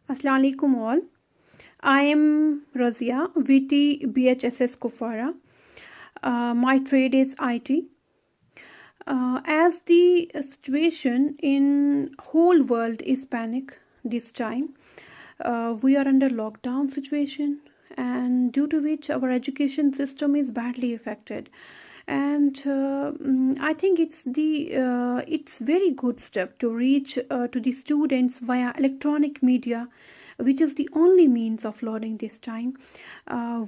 Assalamu alaikum all. I am Razia, VT BHSS Kufara. My trade is IT. As the situation in whole world is panic this time, we are under lockdown situation, and due to which our education system is badly affected. And I think it's very good step to reach to the students via electronic media, which is the only means of learning this time.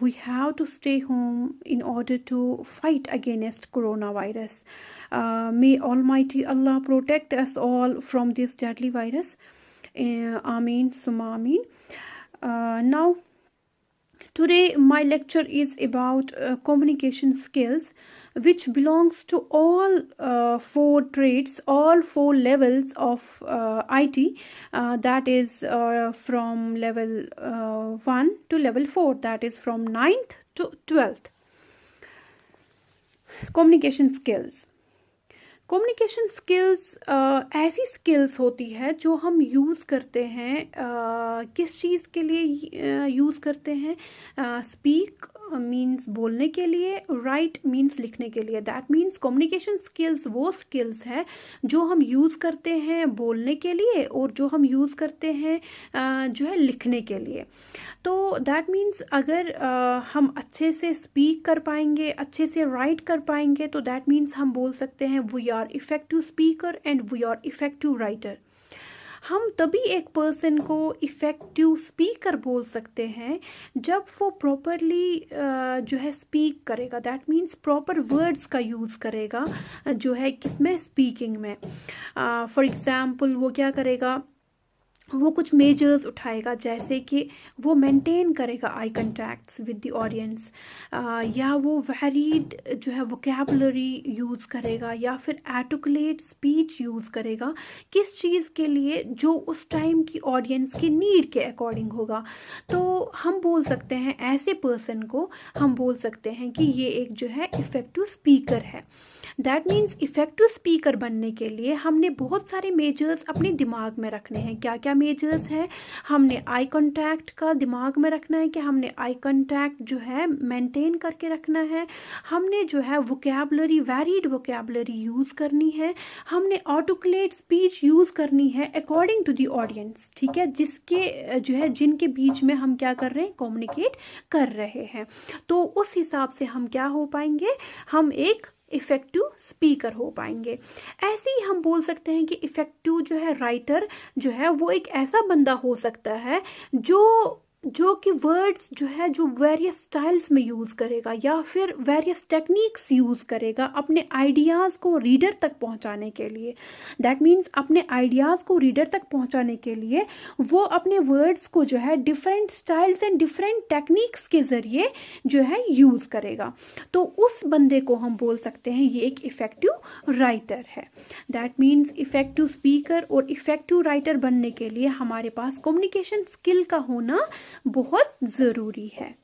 We have to stay home in order to fight against coronavirus. May Almighty Allah protect us all from this deadly virus. Ameen summa ameen. Now today my lecture is about communication skills, which belongs to all four trades, all four levels of IT, that is from level 1 to level 4, that is from 9th to 12th. Communication skills. Communication skills ऐसी skills होती है जो हम use करते हैं किस चीज़ के लिए यूज़ करते हैं? स्पीक मीन्स बोलने के लिए, राइट मीन्स लिखने के लिए. दैट मीन्स कम्युनिकेशन स्किल्स वो स्किल्स है जो हम यूज़ करते हैं बोलने के लिए और जो हम यूज़ करते हैं जो है लिखने के लिए. तो दैट मीन्स अगर हम अच्छे से स्पीक कर पाएंगे, अच्छे से राइट कर पाएंगे, तो दैट मीन्स हम बोल सकते हैं we are effective speaker and we are effective writer. हम तभी एक पर्सन को इफ़ेक्टिव स्पीकर बोल सकते हैं जब वो प्रॉपरली जो है स्पीक करेगा. दैट मीन्स प्रॉपर वर्ड्स का यूज़ करेगा जो है किसमें, स्पीकिंग में. फॉर एग्ज़ाम्पल वो क्या करेगा, वो कुछ मेजर्स उठाएगा, जैसे कि वो मेंटेन करेगा आई कंटैक्ट्स विद द ऑडियंस, या वो वैरीड जो है वोकैबुलरी यूज़ करेगा, या फिर आर्टिकुलेट स्पीच यूज़ करेगा किस चीज़ के लिए, जो उस टाइम की ऑडियंस की नीड के अकॉर्डिंग होगा. तो हम बोल सकते हैं ऐसे पर्सन को हम बोल सकते हैं कि ये एक जो है इफ़ेक्टिव स्पीकर है. दैट मीन्स इफ़ेक्टिव स्पीकर बनने के लिए हमने बहुत सारे मेजर्स अपने दिमाग में रखने हैं. क्या क्या मेजर्स हैं? हमने आई कांटेक्ट का दिमाग में रखना है कि हमने आई कांटेक्ट जो है मेंटेन करके रखना है. हमने जो है वोकैबुलरी, वैरीड वोकैबुलरी यूज़ करनी है. हमने आर्टिकुलेट स्पीच यूज़ करनी है अकॉर्डिंग टू द ऑडियंस. ठीक है, जिसके जो है जिनके बीच में हम क्या कर रहे हैं, कम्युनिकेट कर रहे हैं. तो उस हिसाब से हम क्या हो पाएंगे, हम एक इफ़ेक्टिव स्पीकर हो पाएंगे. ऐसे ही हम बोल सकते हैं कि इफ़ेक्टिव जो है राइटर जो है वो एक ऐसा बंदा हो सकता है जो कि वर्ड्स जो है जो वेरियस स्टाइल्स में यूज़ करेगा या फिर वेरियस टेक्निक्स यूज़ करेगा अपने आइडियाज़ को रीडर तक पहुंचाने के लिए. दैट मीन्स अपने आइडियाज़ को रीडर तक पहुंचाने के लिए वो अपने वर्ड्स को जो है different styles and different techniques के ज़रिए जो है यूज़ करेगा. तो उस बंदे को हम बोल सकते हैं ये एक इफ़ेक्टिव राइटर है. दैट मीन्स इफ़ेक्टिव स्पीकर और इफ़ेक्टिव राइटर बनने के लिए हमारे पास कम्युनिकेशन स्किल का होना बहुत ज़रूरी है.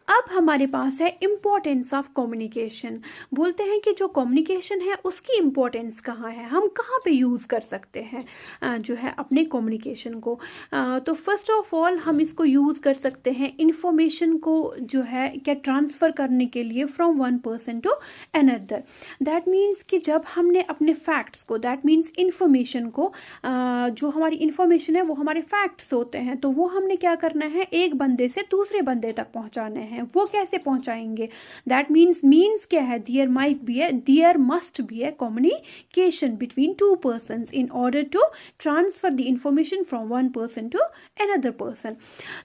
अब हमारे पास है इम्पोर्टेंस ऑफ कम्युनिकेशन. बोलते हैं कि जो कम्युनिकेशन है उसकी इम्पोर्टेंस कहाँ है, हम कहाँ पे यूज़ कर सकते हैं जो है अपने कम्युनिकेशन को. तो फर्स्ट ऑफ ऑल हम इसको यूज़ कर सकते हैं इंफॉर्मेशन को जो है क्या ट्रांसफ़र करने के लिए from one person to another. That means कि जब हमने अपने फैक्ट्स को, दैट मीन्स इंफॉर्मेशन को, जो हमारी इंफॉर्मेशन है वो हमारे फैक्ट्स होते हैं, तो वो हमने क्या करना है, एक बंदे से दूसरे बंदे तक पहुँचाने हैं. वो कैसे पहुंचाएंगे? दैट मीन्स क्या है, there must be a communication between two persons in order to transfer the information from one person to another person.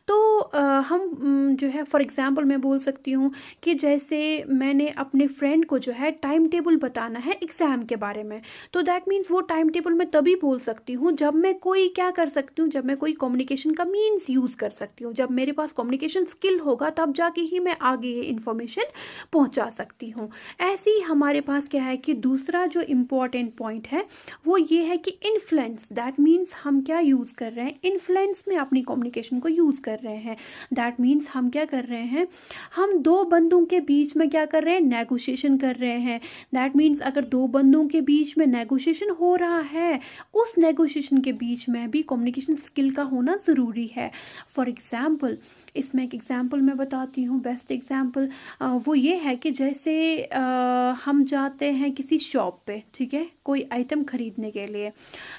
तो हम जो है फॉर एग्जांपल मैं बोल सकती हूँ कि जैसे मैंने अपने फ्रेंड को जो है टाइम टेबल बताना है एग्जाम के बारे में, तो दैट मीन्स वो टाइम टेबल मैं तभी बोल सकती हूँ जब मैं कोई क्या कर सकती हूँ, जब मैं कोई कम्युनिकेशन का मीन्स यूज़ कर सकती हूँ. जब मेरे पास कम्युनिकेशन स्किल होगा तब जाके ही मैं आगे ये इन्फॉर्मेशन पहुंचा सकती हूँ। ऐसे ही हमारे पास क्या है कि दूसरा जो इम्पोर्टेंट पॉइंट है वो ये है कि इन्फ्लुएंस, दैट मीन्स हम क्या यूज़ कर रहे हैं, इन्फ्लुएंस में अपनी कम्युनिकेशन को यूज़ कर रहे हैं। दैट मीन्स हम क्या कर रहे हैं, हम दो बंदों के बीच में क्या कर रहे हैं, नेगोशिएशन कर रहे हैं। दैट मीन्स अगर दो बंदों के बीच में नेगोशिएशन हो रहा है, उस नेगोशिएशन के बीच में भी कम्युनिकेशन स्किल का होना ज़रूरी है। फॉर एग्जाम्पल, इसमें एक एग्जाम्पल मैं बताती हूँ, बेस्ट एग्जाम्पल वो ये है कि जैसे हम जाते हैं किसी शॉप पे, ठीक है, कोई आइटम खरीदने के लिए।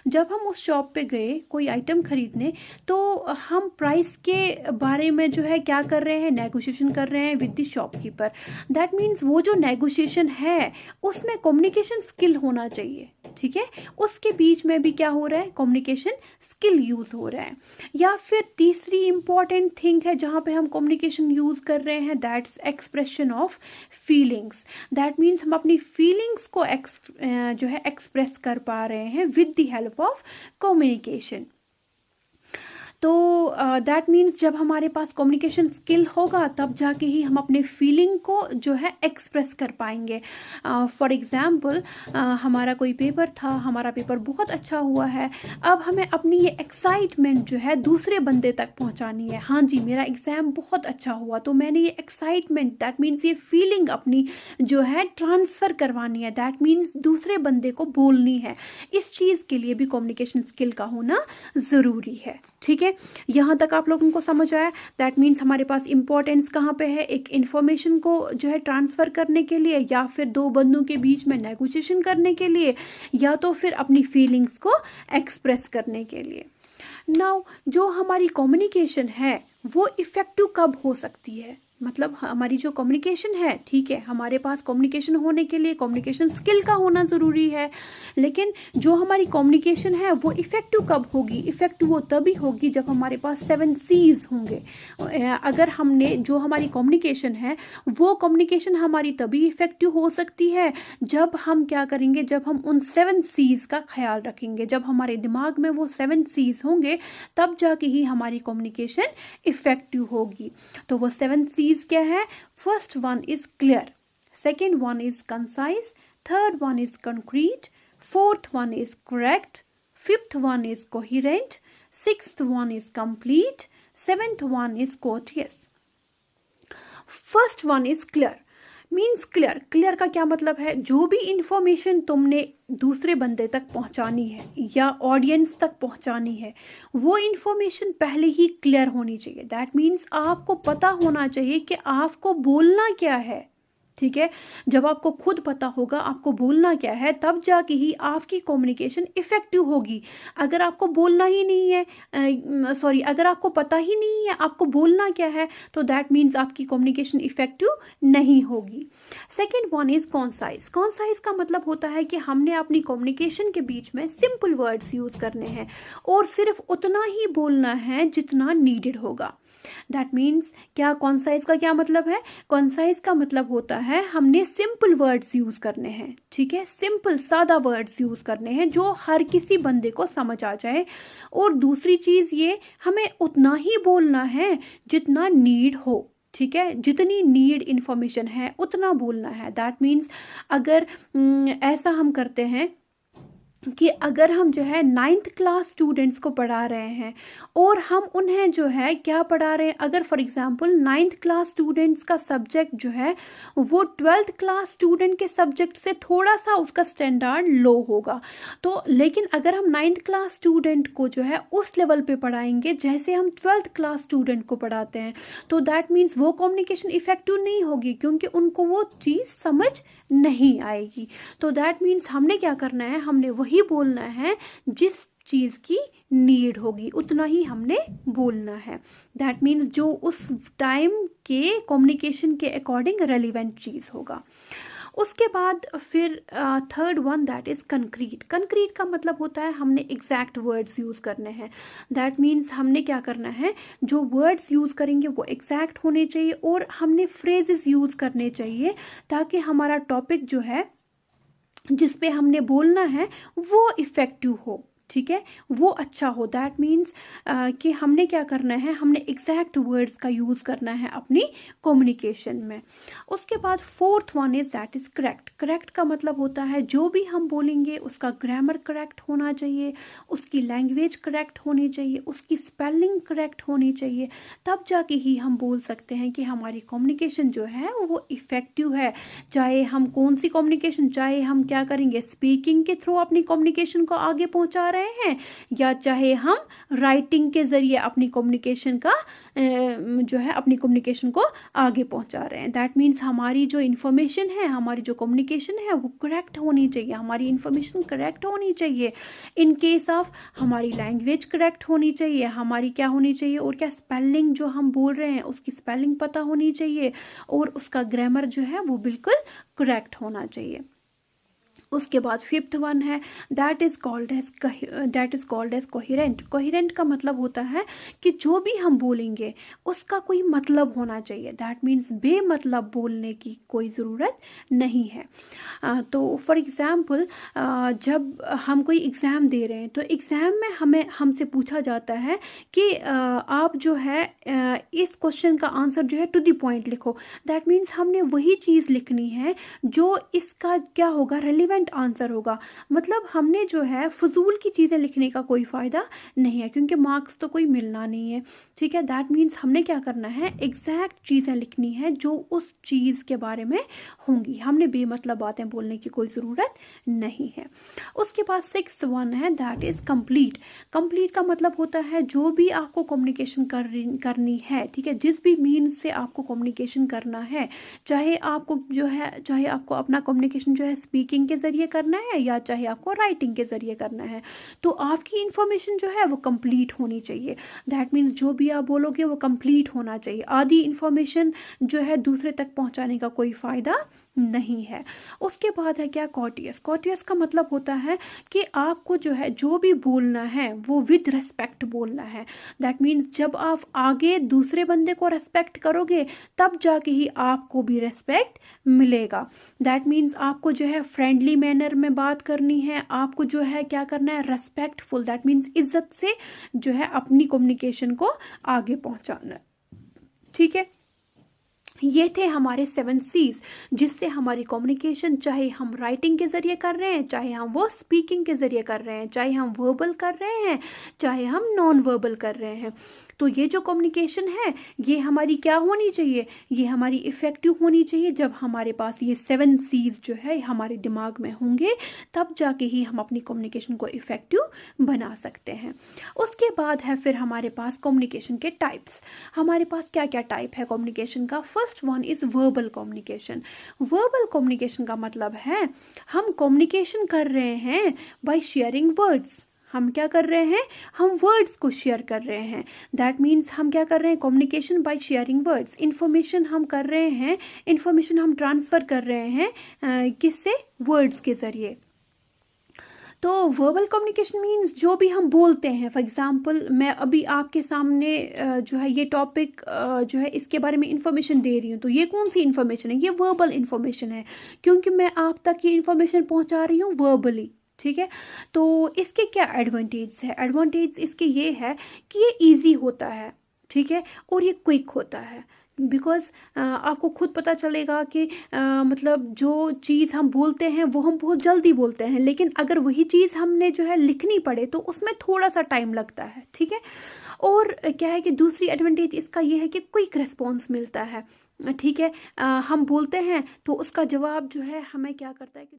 जब हम उस शॉप पे गए कोई आइटम खरीदने, तो हम प्राइस के बारे में जो है क्या कर रहे हैं, नेगोशिएशन कर रहे हैं with the shopkeeper. That means वो जो नेगोशिएशन है उसमें कम्युनिकेशन स्किल होना चाहिए, ठीक है, उसके बीच में भी क्या हो रहा है, कम्युनिकेशन स्किल यूज़ हो रहा है। या फिर तीसरी इंपॉर्टेंट थिंग है जहाँ पे हम कम्युनिकेशन यूज़ कर रहे हैं, that's expression of feelings. That means हम अपनी फीलिंग्स को जो है एक्सप्रेस कर पा रहे हैं with the help of communication. तो दैट मीन्स जब हमारे पास कम्युनिकेशन स्किल होगा तब जाके ही हम अपने फीलिंग को जो है एक्सप्रेस कर पाएंगे। फॉर एग्ज़ाम्पल, हमारा कोई पेपर था, हमारा पेपर बहुत अच्छा हुआ है, अब हमें अपनी ये एक्साइटमेंट जो है दूसरे बंदे तक पहुंचानी है। हाँ जी, मेरा एग्ज़ाम बहुत अच्छा हुआ, तो मैंने ये एक्साइटमेंट, दैट मीन्स ये फीलिंग अपनी जो है ट्रांसफ़र करवानी है, दैट मीन्स दूसरे बंदे को बोलनी है। इस चीज़ के लिए भी कम्युनिकेशन स्किल का होना ज़रूरी है, ठीक है। यहाँ तक आप लोगों को समझ आया। दैट मीन्स हमारे पास इंपॉर्टेंस कहाँ पे है, एक इन्फॉर्मेशन को जो है ट्रांसफ़र करने के लिए, या फिर दो बंदों के बीच में नेगोशिएशन करने के लिए, या तो फिर अपनी फीलिंग्स को एक्सप्रेस करने के लिए। नाउ जो हमारी कम्युनिकेशन है वो इफ़ेक्टिव कब हो सकती है, मतलब हमारी जो कम्युनिकेशन है, ठीक है, हमारे पास कम्युनिकेशन होने के लिए कम्युनिकेशन स्किल का होना ज़रूरी है, लेकिन जो हमारी कम्युनिकेशन है वो इफ़ेक्टिव कब होगी, इफ़ेक्टिव वो तभी होगी जब हमारे पास 7 C's होंगे। अगर हमने जो हमारी कम्युनिकेशन है वो कम्युनिकेशन हमारी तभी इफ़ेक्टिव हो सकती है जब हम क्या करेंगे, जब हम उन 7 C's का ख्याल रखेंगे। जब हमारे दिमाग में वो 7 C's होंगे तब जाके ही हमारी कम्युनिकेशन इफ़ेक्टिव होगी। तो वो 7 C's क्या है, first one is clear, second one is concise, third one is concrete, fourth one is correct, fifth one is coherent, sixth one is complete, seventh one is courteous. First one is clear means clear. Clear का क्या मतलब है, जो भी information तुमने दूसरे बंदे तक पहुंचानी है या ऑडियंस तक पहुंचानी है वो इंफॉर्मेशन पहले ही क्लियर होनी चाहिए। दैट मीन्स आपको पता होना चाहिए कि आपको बोलना क्या है, ठीक है। जब आपको खुद पता होगा आपको बोलना क्या है तब जाके ही आपकी कम्युनिकेशन इफ़ेक्टिव होगी। अगर आपको बोलना ही नहीं है, अगर आपको पता ही नहीं है आपको बोलना क्या है, तो दैट मीन्स आपकी कम्युनिकेशन इफ़ेक्टिव नहीं होगी। Second one is concise. Concise का मतलब होता है कि हमने अपनी कम्युनिकेशन के बीच में सिंपल वर्ड्स यूज़ करने हैं और सिर्फ उतना ही बोलना है जितना नीडेड होगा। दैट मीन्स क्या, कॉन्साइज का क्या मतलब है, कॉन्साइज का मतलब होता है हमने सिंपल वर्ड्स यूज़ करने हैं, ठीक है, सिंपल सादा वर्ड्स यूज़ करने हैं जो हर किसी बंदे को समझ आ जाए। और दूसरी चीज़ ये, हमें उतना ही बोलना है जितना नीड हो, ठीक है, जितनी नीड इन्फॉर्मेशन है उतना बोलना है। दैट मीन्स अगर ऐसा हम करते हैं कि अगर हम जो है 9th क्लास स्टूडेंट्स को पढ़ा रहे हैं और हम उन्हें जो है क्या पढ़ा रहे हैं, अगर for example 9th class students का सब्जेक्ट जो है वो 12th क्लास स्टूडेंट के सब्जेक्ट से थोड़ा सा उसका स्टैंडर्ड लो होगा, तो लेकिन अगर हम 9th क्लास स्टूडेंट को जो है उस लेवल पे पढ़ाएंगे जैसे हम 12th क्लास स्टूडेंट को पढ़ाते हैं, तो दैट मीन्स वो कम्युनिकेशन इफ़ेक्टिव नहीं होगी क्योंकि उनको वो चीज़ समझ नहीं आएगी। तो दैट मीन्स हमने क्या करना है, हमने वही बोलना है जिस चीज़ की नीड होगी उतना ही हमने बोलना है। दैट मीन्स जो उस टाइम के कम्युनिकेशन के अकॉर्डिंग रेलिवेंट चीज़ होगा। उसके बाद फिर third one that is concrete. Concrete का मतलब होता है हमने एग्जैक्ट वर्ड्स यूज़ करने हैं। दैट मीन्स हमने क्या करना है, जो वर्ड्स यूज़ करेंगे वो एग्जैक्ट होने चाहिए और हमने फ्रेजेस यूज़ करने चाहिए ताकि हमारा टॉपिक जो है जिस पे हमने बोलना है वो इफ़ेक्टिव हो, ठीक है, वो अच्छा हो। दैट मीन्स कि हमने क्या करना है, हमने एग्जैक्ट वर्ड्स का यूज़ करना है अपनी कम्युनिकेशन में। उसके बाद fourth one is that is correct. Correct का मतलब होता है जो भी हम बोलेंगे उसका ग्रामर करेक्ट होना चाहिए, उसकी लैंग्वेज करेक्ट होनी चाहिए, उसकी स्पेलिंग करेक्ट होनी चाहिए, तब जाके ही हम बोल सकते हैं कि हमारी कम्युनिकेशन जो है वो इफ़ेक्टिव है। चाहे हम कौन सी कम्युनिकेशन, चाहे हम क्या करेंगे, स्पीकिंग के थ्रू अपनी कम्युनिकेशन को आगे पहुंचा रहे हैं, या चाहे हम राइटिंग के ज़रिए अपनी कम्युनिकेशन का जो है अपनी कम्युनिकेशन को आगे पहुंचा रहे हैं। दैट मीन्स हमारी जो इन्फॉर्मेशन है, हमारी जो कम्युनिकेशन है वो करेक्ट होनी चाहिए, हमारी इन्फॉर्मेशन करेक्ट होनी चाहिए। इन केस ऑफ हमारी लैंग्वेज करेक्ट होनी चाहिए, हमारी क्या होनी चाहिए, और क्या स्पेलिंग जो हम बोल रहे हैं उसकी स्पेलिंग पता होनी चाहिए, और उसका ग्रामर जो है वो बिल्कुल करेक्ट होना चाहिए। उसके बाद फिफ्थ वन है that is called as coherent. Coherent का मतलब होता है कि जो भी हम बोलेंगे उसका कोई मतलब होना चाहिए। दैट मीन्स बेमतलब बोलने की कोई ज़रूरत नहीं है। तो फॉर एग्ज़ाम्पल जब हम कोई एग्ज़ाम दे रहे हैं तो एग्ज़ाम में हमसे पूछा जाता है कि आप जो है इस क्वेश्चन का आंसर जो है टू द पॉइंट लिखो। दैट मीन्स हमने वही चीज़ लिखनी है जो इसका क्या होगा, रेलिवेंट आंसर होगा। मतलब हमने जो है फजूल की चीज़ें लिखने का कोई फ़ायदा नहीं है, क्योंकि मार्क्स तो कोई मिलना नहीं है। ठीक है, दैट मीन्स हमने क्या करना है, एग्जैक्ट चीज़ें लिखनी है जो उस चीज़ के बारे में होंगी। हमने बेमतलब बातें बोलने की कोई ज़रूरत नहीं है। उसके बाद सिक्स्थ वन है दैट इज़ कंप्लीट। कंप्लीट का मतलब होता है जो भी आपको कम्युनिकेशन करनी है, ठीक है, जिस भी मीन्स से आपको कम्युनिकेशन करना है, चाहे आपको अपना कम्युनिकेशन जो है स्पीकिंग के ज़रिए करना है या चाहे आपको राइटिंग के ज़रिए करना है, तो आपकी इन्फॉर्मेशन जो है वो कंप्लीट होनी चाहिए। दैट मीन्स जो भी आप बोलोगे वो कंप्लीट होना चाहिए। आधी इन्फॉर्मेशन जो है दूसरे तक पहुंचाने का कोई फ़ायदा नहीं है। उसके बाद है क्या, कॉर्टियस। कॉर्टियस का मतलब होता है कि आपको जो है जो भी बोलना है वो विद रिस्पेक्ट बोलना है। दैट मीन्स जब आप आगे दूसरे बंदे को रेस्पेक्ट करोगे तब जाके ही आपको भी रेस्पेक्ट मिलेगा। दैट मीन्स आपको जो है फ्रेंडली मैनर में बात करनी है, आपको जो है क्या करना है, रेस्पेक्टफुल, दैट मीन्स इज्जत से जो है अपनी कम्युनिकेशन को आगे पहुंचाना। ठीक है, ये थे हमारे 7 C's जिससे हमारी कम्युनिकेशन, चाहे हम राइटिंग के ज़रिए कर रहे हैं, चाहे हम वो स्पीकिंग के ज़रिए कर रहे हैं, चाहे हम वर्बल कर रहे हैं, चाहे हम नॉन वर्बल कर रहे हैं, तो ये जो कम्युनिकेशन है ये हमारी क्या होनी चाहिए, ये हमारी इफ़ेक्टिव होनी चाहिए। जब हमारे पास ये 7 C's जो है हमारे दिमाग में होंगे तब जाके ही हम अपनी कम्युनिकेशन को इफ़ेक्टिव बना सकते हैं। उसके बाद है फिर हमारे पास कम्युनिकेशन के टाइप्स। हमारे पास क्या क्या टाइप है कम्युनिकेशन का। First one is verbal communication. Verbal communication का मतलब है हम कम्युनिकेशन कर रहे हैं बाय शेयरिंग वर्ड्स। हम क्या कर रहे हैं, हम वर्ड्स को शेयर कर रहे हैं। दैट मीन्स हम क्या कर रहे हैं, communication by sharing words. Information हम कर रहे हैं, इन्फॉर्मेशन हम ट्रांसफ़र कर रहे हैं किससे, वर्ड्स के ज़रिए। तो वर्बल कम्युनिकेशन मीन्स जो भी हम बोलते हैं। फॉर एग्जांपल मैं अभी आपके सामने जो है ये टॉपिक जो है इसके बारे में इंफॉर्मेशन दे रही हूँ, तो ये कौन सी इन्फॉर्मेशन है, ये वर्बल इन्फॉर्मेशन है, क्योंकि मैं आप तक ये इन्फॉर्मेशन पहुँचा रही हूँ वर्बली। ठीक है, तो इसके क्या एडवांटेज है, एडवांटेज इसके ये है कि ये ईजी होता है, ठीक है, और ये क्विक होता है। बिकॉज आपको खुद पता चलेगा कि मतलब जो चीज़ हम बोलते हैं वो हम बहुत जल्दी बोलते हैं, लेकिन अगर वही चीज़ हमने जो है लिखनी पड़े तो उसमें थोड़ा सा टाइम लगता है। ठीक है, और क्या है कि दूसरी एडवांटेज इसका ये है कि क्विक रिस्पॉन्स मिलता है। ठीक है, हम बोलते हैं तो उसका जवाब जो है हमें क्या करता है कि